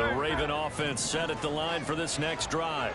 The Raven offense set at the line for this next drive.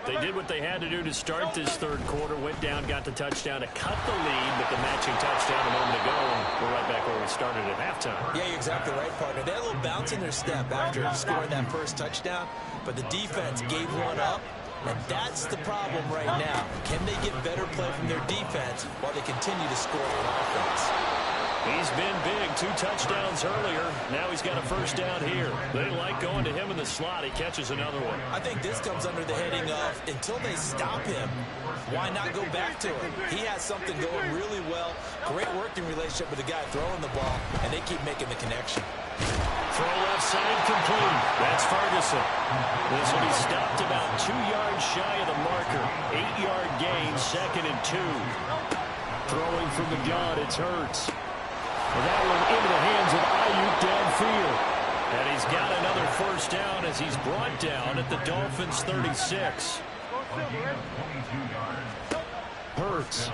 They did what they had to do to start this third quarter. Went down, got the touchdown to cut the lead, but the matching touchdown a moment ago, and we're right back where we started at halftime. Yeah, you're exactly right, partner. They had a little bounce in their step after scoring that first touchdown, but the defense gave one up, and that's the problem right now. Can they get better play from their defense while they continue to score on offense? He's been big, 2 touchdowns earlier. Now he's got a first down here. They like going to him in the slot. He catches another one. I think this comes under the heading of, until they stop him, why not go back to him? He has something going really well. Great working relationship with the guy throwing the ball, and they keep making the connection. Throw left side complete. That's Ferguson. This will be stopped about 2 yards shy of the marker. 8-yard gain, 2nd and 2. Throwing from the gun, it's Hurts. Well, that one into the hands of Ayuk downfield. And he's got another first down as he's brought down at the Dolphins' 36. Hurts.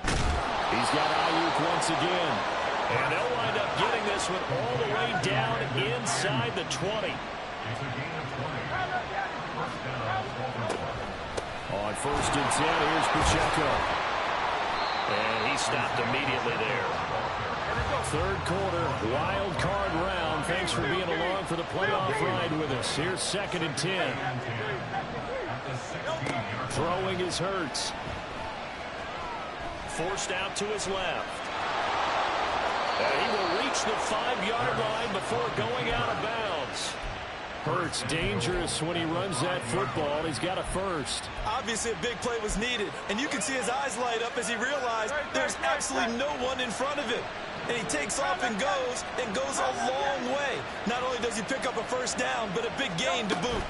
He's got Ayuk once again. And they'll wind up getting this one all the way down inside the 20. On 1st and 10, here's Pacheco. And he stopped immediately there. Third quarter, wild card round. Thanks for being along for the playoff ride with us. Here's 2nd and 10. Throwing is Hurts. Forced out to his left. And he will reach the 5-yard line before going out of bounds. Hurts dangerous when he runs that football. He's got a first. Obviously a big play was needed, and you can see his eyes light up as he realized there's absolutely no one in front of him. And he takes off and goes a long way. Not only does he pick up a first down, but a big gain to boot.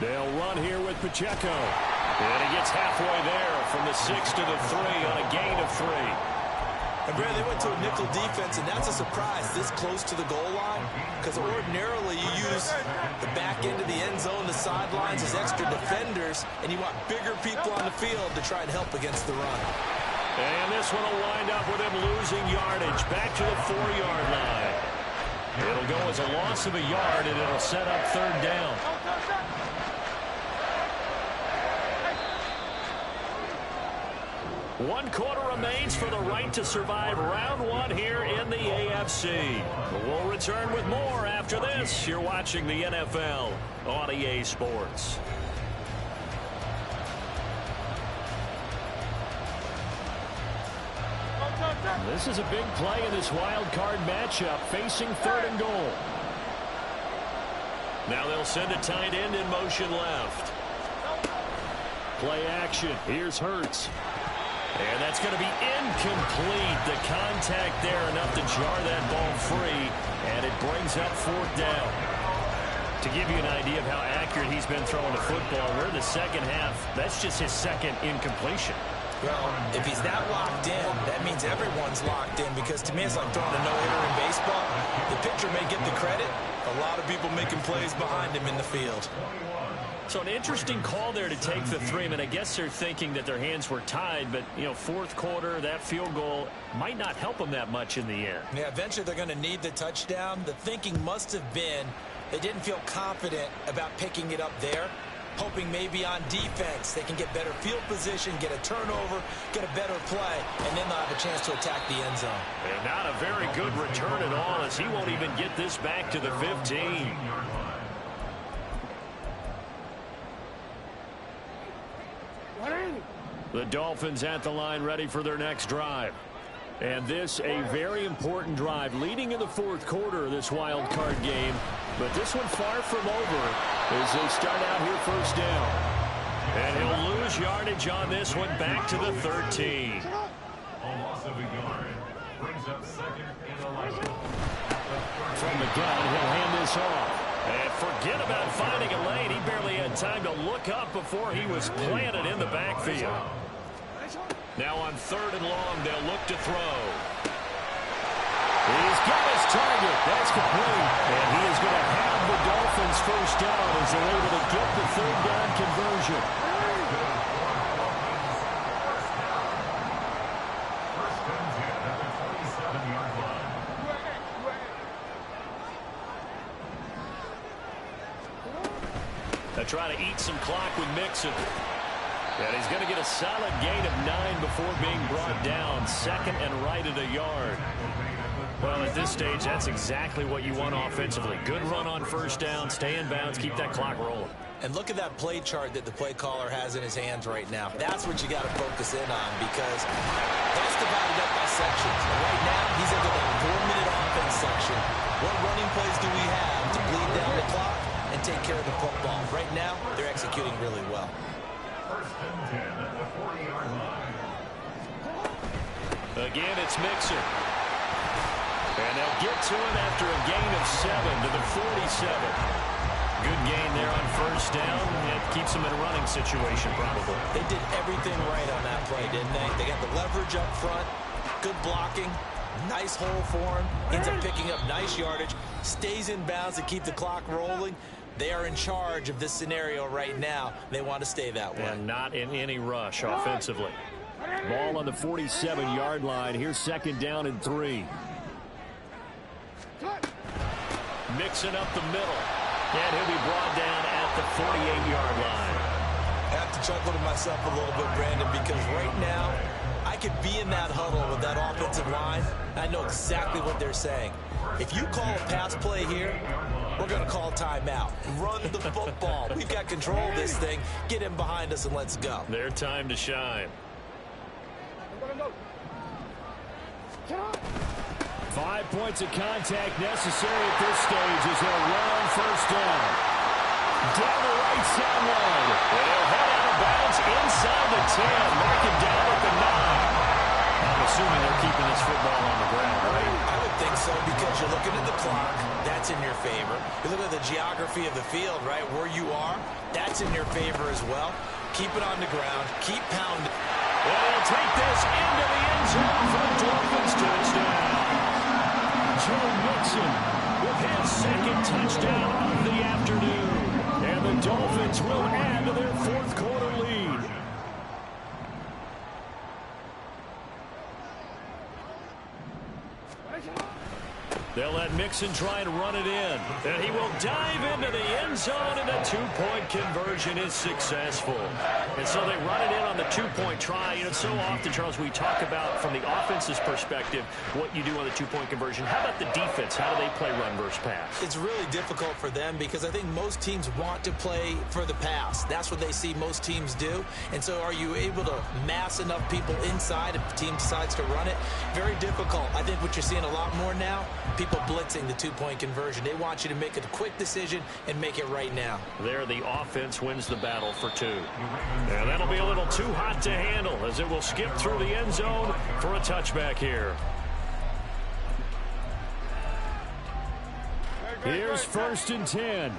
They'll run here with Pacheco. And he gets halfway there from the 6 to the 3 on a gain of 3. And Brad, they went to a nickel defense, and that's a surprise this close to the goal line, because ordinarily you use the back end of the end zone, the sidelines as extra defenders, and you want bigger people on the field to try and help against the run. And this one will wind up with him losing yardage back to the 4-yard line. It'll go as a loss of a yard, and it'll set up 3rd down. One quarter remains for the right to survive round 1 here in the AFC. We'll return with more after this. You're watching the NFL on EA Sports. This is a big play in this wild card matchup, facing 3rd and goal. Now they'll send a tight end in motion left. Play action. Here's Hurts. And that's going to be incomplete. The contact there enough to jar that ball free, and it brings up 4th down. To give you an idea of how accurate he's been throwing the football, we're in the second half. That's just his 2nd incompletion. Well, if he's that locked in, that means everyone's locked in, because to me it's like throwing a no-hitter in baseball. The pitcher may get the credit. A lot of people making plays behind him in the field. So an interesting call there to take the 3. I mean, I guess they're thinking that their hands were tied, but, you know, 4th quarter, that field goal might not help them that much in the end. Yeah, eventually they're going to need the touchdown. The thinking must have been they didn't feel confident about picking it up there, hoping maybe on defense they can get better field position, get a turnover, get a better play, and then they'll have a chance to attack the end zone. And not a very good return at all, as he won't even get this back to the 15. The Dolphins at the line, ready for their next drive. And this a very important drive leading in the 4th quarter of this wild card game. But this one far from over as they start out here 1st down. And he'll lose yardage on this one back to the 13. A loss of a yard brings up 2nd and 11. From the gun, he'll hand this off. And forget about finding a lane. He barely had time to look up before he was planted in the backfield. Now on 3rd and long, they'll look to throw. He's got his target. That's complete. And he is going to have the Dolphins first down as they're able to get the 3rd down conversion. First and 10 at the 27-yard line. try to eat some clock with Mixon. And he's going to get a solid gain of 9 before being brought down. Second and right at a yard. Well, at this stage, that's exactly what you want offensively. Good run on first down, stay in bounds, keep that clock rolling. And look at that play chart that the play caller has in his hands right now. That's what you got to focus in on, because that's divided up by sections. And right now, he's into that 4-minute offense section. What running plays do we have to bleed down the clock and take care of the football? Right now, they're executing really well. First and 10 at the 40-yard line. Again, it's Mixon. And they'll get to him after a gain of 7 to the 47. Good gain there on first down. It keeps them in a running situation, probably. They did everything right on that play, didn't they? They got the leverage up front, good blocking, nice hole for him, ends up picking up nice yardage, stays in bounds to keep the clock rolling. They are in charge of this scenario right now. They want to stay that way. And not in any rush offensively. Ball on the 47-yard line. Here's second down and 3. Mixing up the middle. And he'll be brought down at the 48-yard line. I have to chuckle to myself a little bit, Brandon, because right now I could be in that huddle with that offensive line. I know exactly what they're saying. If you call a pass play here, we're going to call timeout. Run the football. We've got control of this thing. Get him behind us and let's go. Their time to shine. 5 points of contact necessary at this stage as they'll run on first down. Down the right sideline. And they'll head out of bounds inside the 10. Mark it down at the 9. I'm assuming they're keeping this football on the ground, right? I would think so, because you're looking at the clock. That's in your favor. You look at the geography of the field, right, where you are. That's in your favor as well. Keep it on the ground. Keep pounding. And they'll take this into the end zone for the Dolphins touchdown. Joe Mixon with his second touchdown of the afternoon. And the Dolphins will add to their fourth quarter lead. They'll let Mixon try and run it in. And he will dive into the end zone, and a two-point conversion is successful. And so they run it in on the two-point try. You know, so often, Charles, we talk about from the offense's perspective what you do on the two-point conversion. How about the defense? How do they play run versus pass? It's really difficult for them because I think most teams want to play for the pass. That's what they see most teams do. And so are you able to mass enough people inside if the team decides to run it? Very difficult. I think what you're seeing a lot more now, people blitzing the two-point conversion. They want you to make a quick decision and make it right now. There, the offense wins the battle for 2. And that'll be a little too hot to handle as it will skip through the end zone for a touchback here. Here's first and 10.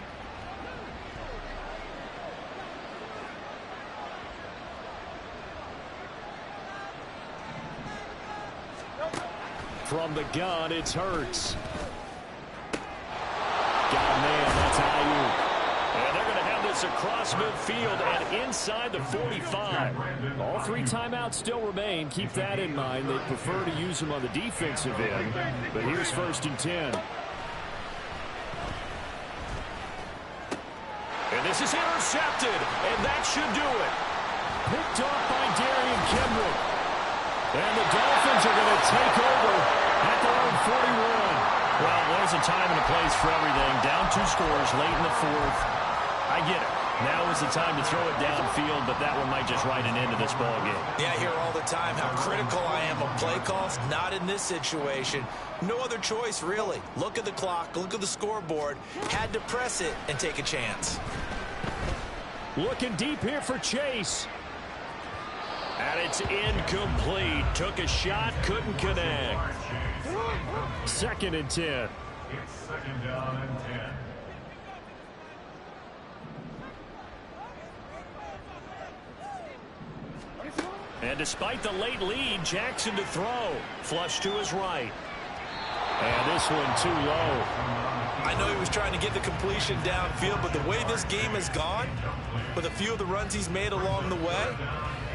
From the gun, it's Hurts. Got a man, that's Ayuk. And they're going to have this across midfield and inside the 45. All 3 timeouts still remain. Keep that in mind. They prefer to use them on the defensive end. But here's first and 10. And this is intercepted, and that should do it. Picked off by Darian Kendrick. And the Dolphins are going to take over at their own 41. Well, there's a time and a place for everything. Down 2 scores late in the 4th. I get it. Now is the time to throw it downfield, but that one might just write an end to this ball game. Yeah, I hear all the time how critical I am of play calls. Not in this situation. No other choice, really. Look at the clock. Look at the scoreboard. Had to press it and take a chance. Looking deep here for Chase. And it's incomplete. Took a shot, couldn't connect. Second and 10. It's second down and 10. And despite the late lead, Jackson to throw. Flush to his right. And this one too low. I know he was trying to get the completion downfield, but the way this game has gone, with a few of the runs he's made along the way,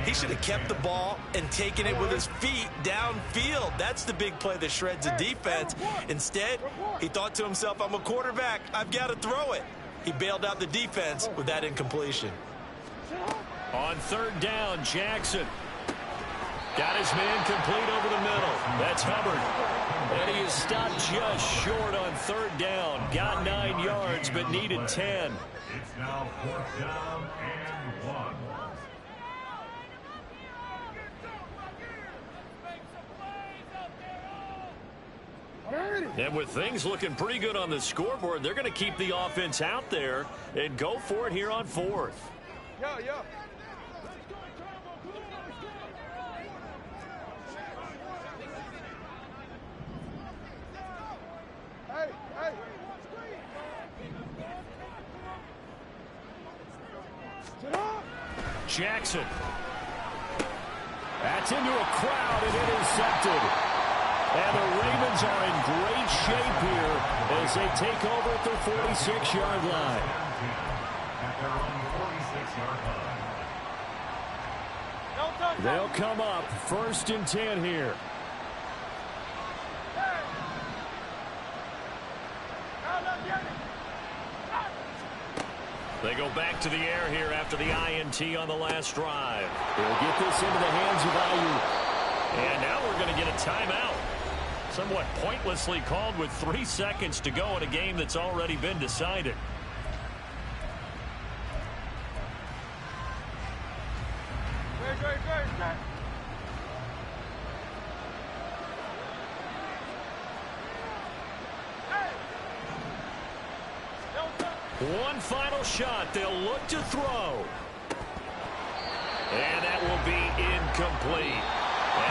he should have kept the ball and taken it with his feet downfield. That's the big play that shreds the defense. Instead, he thought to himself, I'm a quarterback. I've got to throw it. He bailed out the defense with that incompletion. On third down, Jackson. Got his man complete over the middle. That's Hubbard. And he is stopped just short on third down. Got 9 yards, but needed 10. It's now 4th down and 1. And with things looking pretty good on the scoreboard, they're going to keep the offense out there and go for it here on 4th. Yeah. Hey. Jackson. That's into a crowd and intercepted. And the Ravens are in great shape here as they take over at their 46-yard line. At their own 46-yard line. They'll come up 1st and 10 here. They go back to the air here after the INT on the last drive. They'll get this into the hands of Ayuk. And now we're going to get a timeout. Somewhat pointlessly called with 3 seconds to go in a game that's already been decided. Great. 1 final shot. They'll look to throw. And that will be incomplete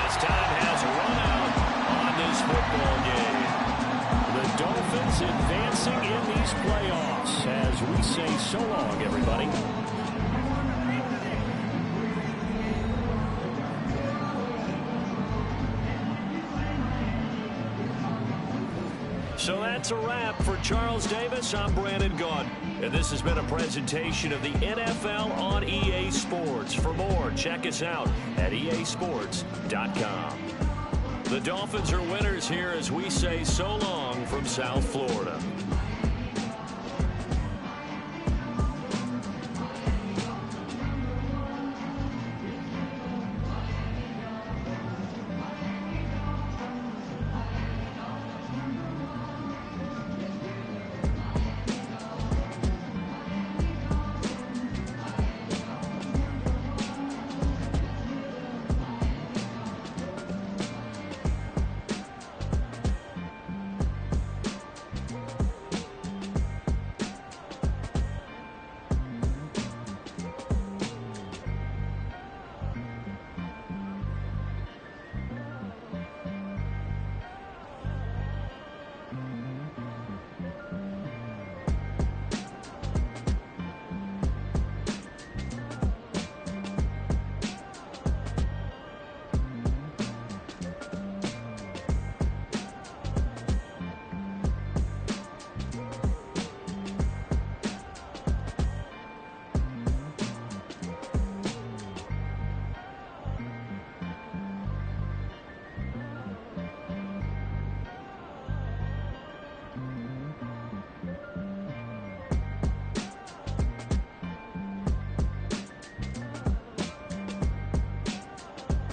as time has run out on this football game. The Dolphins advancing in these playoffs as we say so long, everybody. So that's a wrap for Charles Davis. I'm Brandon Gaudin, and this has been a presentation of the NFL on EA Sports. For more, check us out at easports.com. The Dolphins are winners here as we say so long from South Florida.